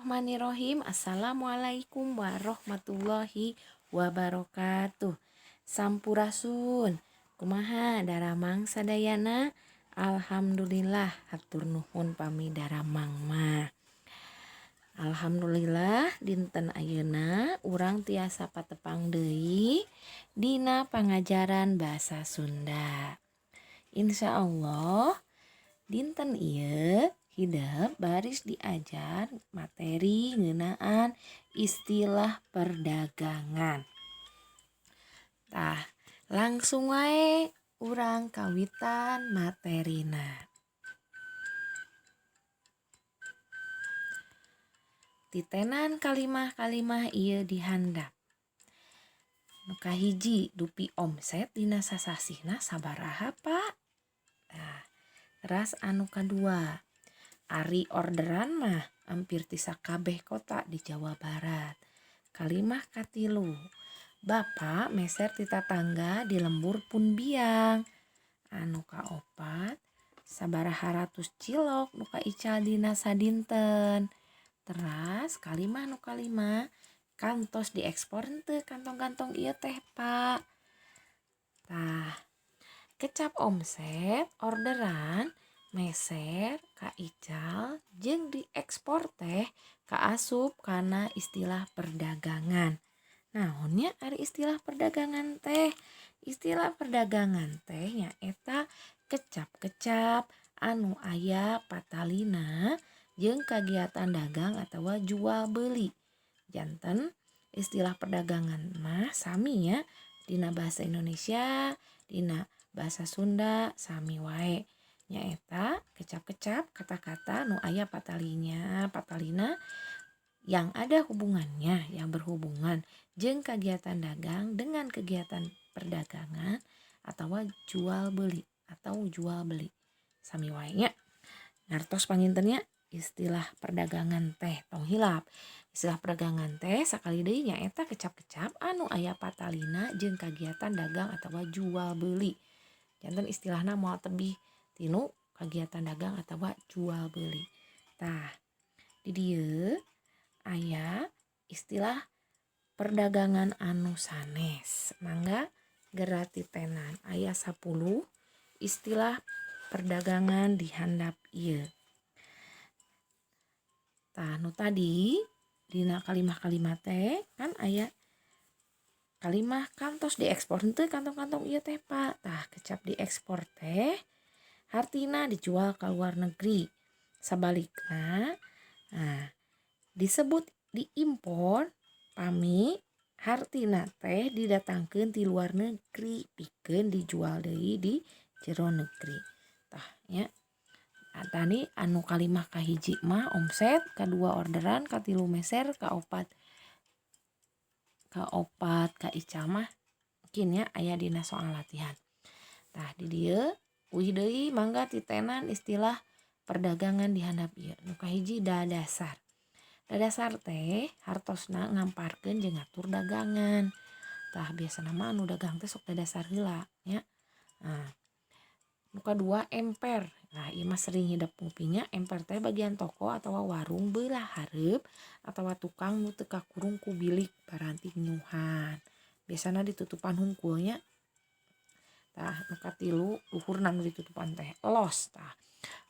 Bismillahirrohmanirrohim. Assalamualaikum warahmatullahi wabarakatuh. Sampurasun. Kumaha daramang sadayana? Alhamdulillah hatur nuhun pami daramang mah. Alhamdulillah dinten ayeuna urang tiasa patepang deui dina pangajaran basa Sunda. Insya Allah dinten ieu hidup baris diajar materi ngeunaan istilah perdagangan. Tah, langsung wae urang kawitan materina. Titenan kalimah-kalimah ieu dihandap. Nu kahiji dupi omset dina sasasihna sabaraha, Pak? Nah, teras anu kadua, ari orderan mah hampir ti sakabeh kota di Jawa Barat. Kalimah katilu, Bapak meser ti tatangga di lembur pun biang. Anu kaopat, sabaraha ratus cilok nu kaical dina sadinten. Teras kalimah nu kalima, kantos diekspor henteu kantong-kantong ieu teh, Pak. Tah, kecap omset orderan meser kaical jeung diekspor teh kaasup kana istilah perdagangan. Naonnya ari istilah perdagangan teh? Istilah perdagangan teh nyaeta kecap-kecap anu aya patalina jeung kagiatan dagang atawa jual beli. Janten istilah perdagangan mah sami ya dina bahasa Indonesia, dina bahasa Sunda sami wae. Nyaeta kecap-kecap kata-kata nu aya patalina yang ada hubungannya, yang berhubungan jeung kagiatan dagang dengan kegiatan perdagangan atau jual beli sami wae nya. Ngartos pangintennya istilah perdagangan teh tong hilap. Istilah perdagangan teh sakali deui nyaeta kecap-kecap anu aya patalina jeung kagiatan dagang atawa jual beli. Janten istilahna moal tebih tinu kagiatan dagang atawa jual beli. Tah, di dieu aya istilah perdagangan anu sanes. Mangga geura titenan aya 10 istilah perdagangan di handap ieu. Tah, nu tadi dina kalimah-kalimah teh kan aya kalimah kantos diekspor henteu kantong-kantong ieu teh, Pak. Tah, kecap diekspor teh hartina dijual ka luar negeri. Sabalikna, nah, disebut diimpor pami hartina teh didatangkeun ti luar negeri pikeun dijual deui di jero negeri. Tah, nya. Tadi anu kalimah kahiji mah omset, kadua orderan, katilu meser, kaopat kaical mah mungkin ya aya dina soal latihan. Tah, di dieu uih deui mangga titenan istilah perdagangan di handap ieu. Nu kahiji dadasar. Dadasar teh hartosna ngamparkeun jeung ngatur dagangan. Tah, biasana mah anu dagang teh sok dadasar heula nya. Nah, nu kadua emper. Nah, ieu mah sering hidup ngupinya. Emper teh bagian toko atawa warung beulah hareup atawa tukang nu teu kakurung ku bilik baranti nyuhan. Biasana ditutupan hungkulnya. Tah, nu katilu luhurna nu ditutupan teh los. Tah,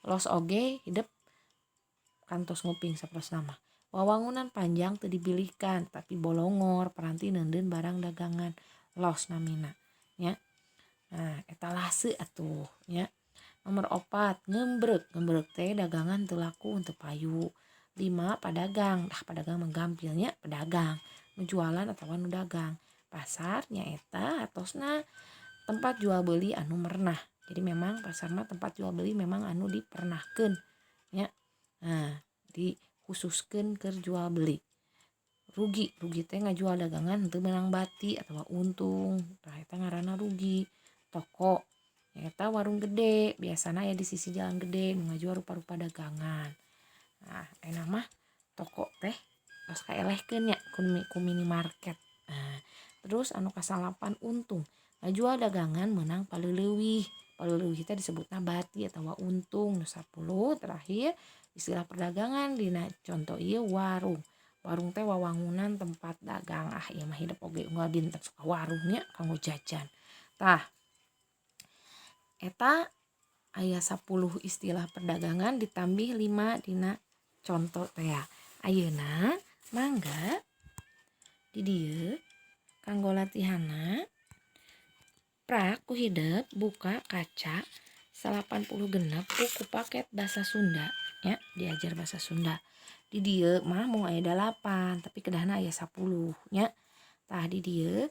los oge hidup kantos nguping saprosna mah. Wawangunan panjang teu dibilihkan tapi bolongor paranti neundeun barang dagangan. Los namina nya. Nah, etalase atuh nya. Nomor 4 ngembrek. Ngembrek teh dagangan teu laku teu payu. 5 padagang. Tah, padagang menggampilnya pedagang nu jualan atawa nu dagang. Pasar nyaeta atosna tempat jual beli anu merenah. Jadi memang pasar mah tempat jual beli memang anu dipernahkeun nya. Nah, dikhususkeun keur jual beli. Rugi teh ngajual dagangan henteu meunang bati atawa untung. Tah, eta ngaranna rugi. Toko nyaeta warung gede, biasana aya di sisi jalan gede nu ngajual rupa-rupa dagangan. Nah, ayeuna mah toko teh tos kaelehkeun nya ku minimarket. Nah, terus anu kasalapan untung. Ngajual dagangan meunang paleuleuyih. Paleuleuyih teh disebutna bati atawa untung. Nu 10 terakhir Istilah perdagangan dina contoh ieu warung. Warung teh wawangunan tempat dagang. Ieu mah hidup oge unggal dinten suka warungnya kanggo jajan. Tah eta aya 10 istilah perdagangan ditambih 5 dina contoh teh ya. Ayeuna mangga di dieu kanggo latihanna prak ku hideup buka kaca 80 genep buku paket bahasa Sunda ya, diajar bahasa Sunda. Di dieu mah mau aya 8 tapi kedahna aya 10 nya. Tah di dieu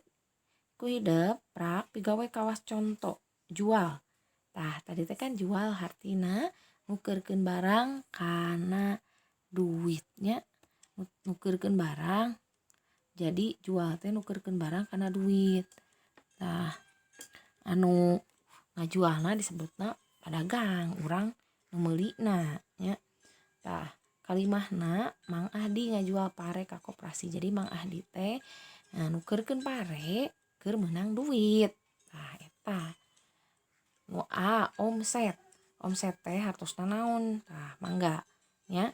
ku hideup prak pigawe kawas contoh jual. Tah tadi teh kan jual hartina nukeurkeun barang kana duitnya, nukeurkeun barang jadi jual teh nukeurkeun barang kana duit. Tah anu ngajualna disebutna padagang, urang nu meulina nya. Tah kalimahna Mang Ahdi ngajual pare ka koperasi. Jadi Mang Ahdi teh nukeurkeun pare keur meunang duit. Tah eta nu A omset. Omset teh hartosna naon? Tah mangga nya.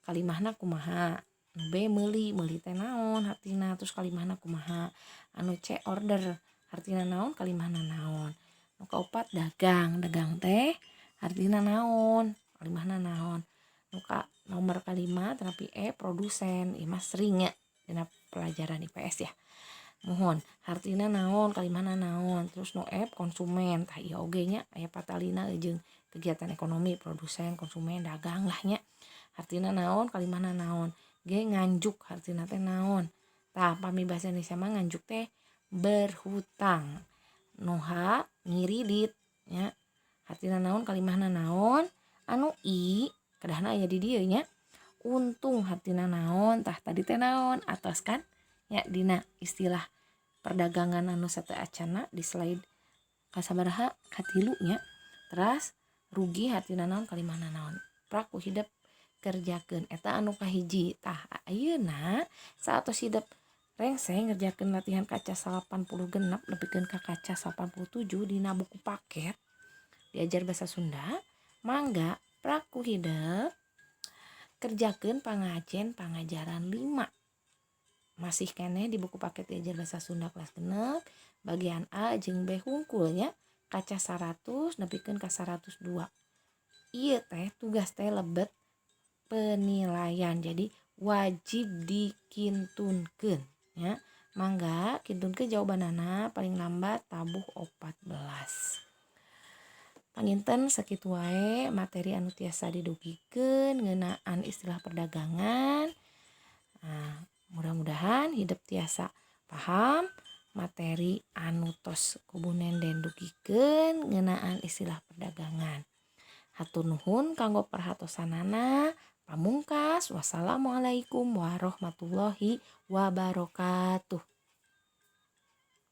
Kalimahna kumaha? Nu B meuli teh naon hartina, terus kalimahna kumaha? Anu C order hartina naon, kalimahna naon. Nu kaopat dagang teh hartina naon, kalimahna naon. Nu ka nomor kalima terapi E produsen. Ieu mah sering nya dina pelajaran IPS ya. Mohon hartina naon, kalimahna naon. Terus nu F konsumen. Tah ieu oge nya aya patalina jeung kegiatan ekonomi, produsen, konsumen, dagang lah nya. Hartina naon, kalimahna naon. G nganjuk hartina teh naon. Tah pamibasa Indonesia mah nganjuk teh berhutang. Nu H ngiridit nya. Hartina naon, kalimahna naon. Anu I kedahna aya di dieu nya. Untung hartina naon. Tah tadi teh naon atos kan nya dina istilah perdagangan anu sateu acana di slide kasabaraha katilu nya. Teras rugi hartina naon, kalimahna naon. Prak ku hideup kerjakeun eta anu kahiji. Tah ayeuna satos hideup rengseng ngerjakeun latihan kaca 80 genep nepikeun ka kaca 87 dina buku paket diajar bahasa Sunda. Mangga prak ku hideup kerjakeun pangajen pangajaran 5. Masih keneh di buku paket diajar bahasa Sunda kelas genep bagian A jeung B hungkulnya kaca 100 nepikeun ka 102. Ieu teh tugas teh lebet penilaian. Jadi wajib dikintunkeun nya. Mangga kintunkeun jawabanana paling lambat tabuh 14. Panginten sakitu wae materi anu tiasa didugikeun ngeunaan istilah perdagangan. Mudah-mudahan hidup tiasa paham materi anu tos kubu Nenden dugikeun ngeunaan istilah perdagangan. Hatur nuhun kanggo perhatosanana. Pamungkas wassalamualaikum warahmatullahi wabarakatuh.